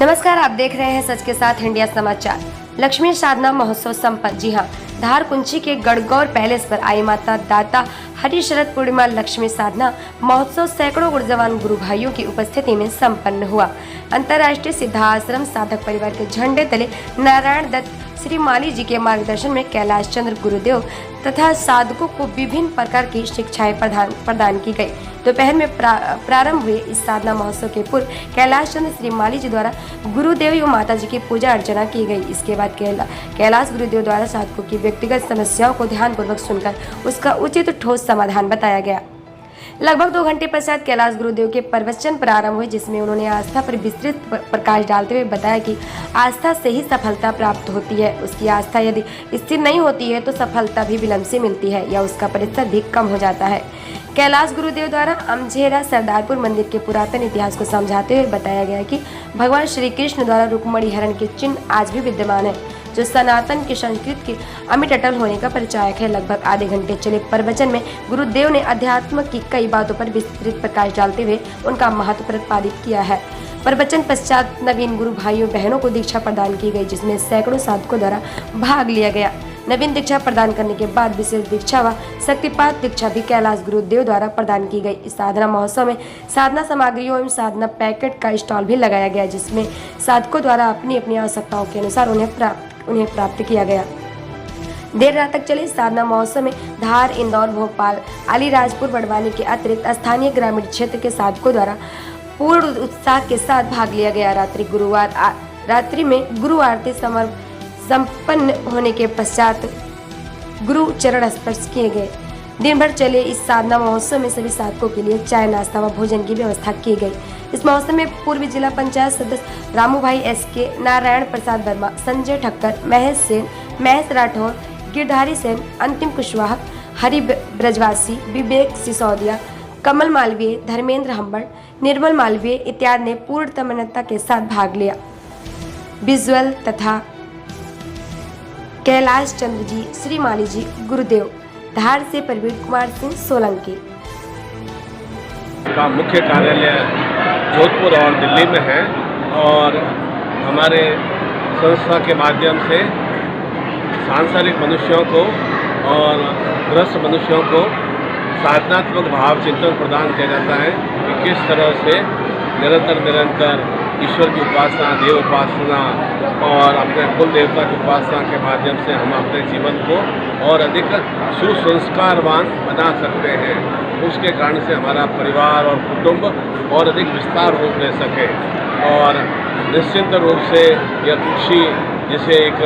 नमस्कार, आप देख रहे हैं सच के साथ इंडिया समाचार। लक्ष्मी साधना महोत्सव संपन्न। जी हां, धारकुंची के गणगौर पैलेस पर आई माता दाता हरि शरद पूर्णिमा लक्ष्मी साधना महोत्सव सैकड़ों गुरुजवान गुरु भाइयों की उपस्थिति में संपन्न हुआ। अंतर्राष्ट्रीय सिद्धाश्रम साधक परिवार के झंडे तले नारायण दत्त श्री माली जी के मार्गदर्शन में कैलाश चंद्र गुरुदेव तथा साधकों को विभिन्न प्रकार की शिक्षाएं प्रदान की गई। दोपहर में प्रारंभ हुए इस साधना महोत्सव के पूर्व कैलाश चंद्र श्री माली जी द्वारा गुरुदेव एवं माता जी की पूजा अर्चना की गई। इसके बाद कैलाश गुरुदेव द्वारा साधकों की व्यक्तिगत समस्याओं को ध्यानपूर्वक सुनकर उसका उचित ठोस समाधान बताया गया। लगभग 2 घंटे पश्चात कैलाश गुरुदेव के प्रवचन प्रारंभ हुए, जिसमें उन्होंने आस्था पर विस्तृत प्रकाश डालते हुए बताया कि आस्था से ही सफलता प्राप्त होती है। उसकी आस्था यदि स्थिर नहीं होती है तो सफलता भी विलंब से मिलती है या उसका प्रतिशत भी कम हो जाता है। कैलाश गुरुदेव द्वारा अमझेरा सरदारपुर मंदिर के पुरातन इतिहास को समझाते हुए बताया गया कि भगवान श्री कृष्ण द्वारा रुक्मणी हरण के चिन्ह आज भी विद्यमान है, जो सनातन की संस्कृति के अमिट अटल होने का परिचायक है। लगभग आधे घंटे चले प्रवचन में गुरुदेव ने अध्यात्म की कई बातों पर विस्तृत प्रकाश डालते हुए उनका महत्व प्रतिपादित किया है। प्रवचन पश्चात नवीन गुरु भाइयों बहनों को दीक्षा प्रदान की गई, जिसमें सैकड़ों साधकों द्वारा भाग लिया गया। नवीन दीक्षा प्रदान करने के बाद विशेष दीक्षा व शक्तिपात दीक्षा भी कैलाश गुरुदेव द्वारा प्रदान की गई। इस साधना महोत्सव में साधना सामग्रियों एवं साधना पैकेट का स्टॉल भी लगाया गया, जिसमें साधकों द्वारा अपनी अपनी आवश्यकताओं के अनुसार उन्हें प्राप्त किया गया। देर रात तक चले साधना महोत्सव में धार, इंदौर, भोपाल, अलीराजपुर, बड़वानी के अतिरिक्त स्थानीय ग्रामीण क्षेत्र के साधकों द्वारा पूर्ण उत्साह के साथ भाग लिया गया। रात्रि में गुरु आरती संपन्न होने के पश्चात गुरु चरण स्पर्श किए गए। दिन भर चले इस साधना महोत्सव में सभी साधकों के लिए चाय, नाश्ता व भोजन की व्यवस्था की गई। इस महोत्सव में पूर्वी जिला पंचायत सदस्य रामू भाई SK, नारायण प्रसाद वर्मा, संजय ठक्कर, महेश सेन, महेश राठौर, गिरधारी सेन, अंतिम कुशवाहा, हरि ब्रजवासी, विवेक सिसोदिया, कमल मालवीय, धर्मेंद्र हम्बड़, निर्मल मालवीय इत्यादि ने पूर्ण तमन्नता के साथ भाग लिया। विजुअल तथा कैलाश चंद्र जी श्री माली जी गुरुदेव। धार से प्रवीण कुमार सिंह सोलंकी का मुख्य कार्यालय जोधपुर और दिल्ली में है और हमारे संस्था के माध्यम से सांसारिक मनुष्यों को और ग्रस्त मनुष्यों को साधनात्मक भाव चिंतन प्रदान किया जाता है कि किस तरह से निरंतर ईश्वर की उपासना, देव उपासना और अपने कुल देवता की उपासना के माध्यम से हम अपने जीवन को और अधिक सुसंस्कारवान बना सकते हैं। उसके कारण से हमारा परिवार और कुटुंब और अधिक विस्तार रूप ले सके और निश्चिंत रूप से यह खुशी जिसे एक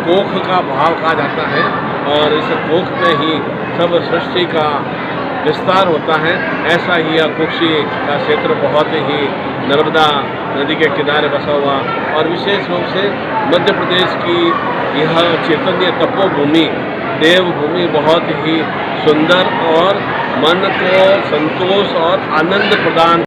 कोख का भाव कहा जाता है और इस कोख में ही सब सृष्टि का विस्तार होता है। ऐसा ही यह कुक्षी का क्षेत्र बहुत ही नर्मदा नदी के किनारे बसा हुआ और विशेष रूप से मध्य प्रदेश की यह चैतन्य तपोभूमि, देवभूमि बहुत ही सुंदर और मन को संतोष और आनंद प्रदान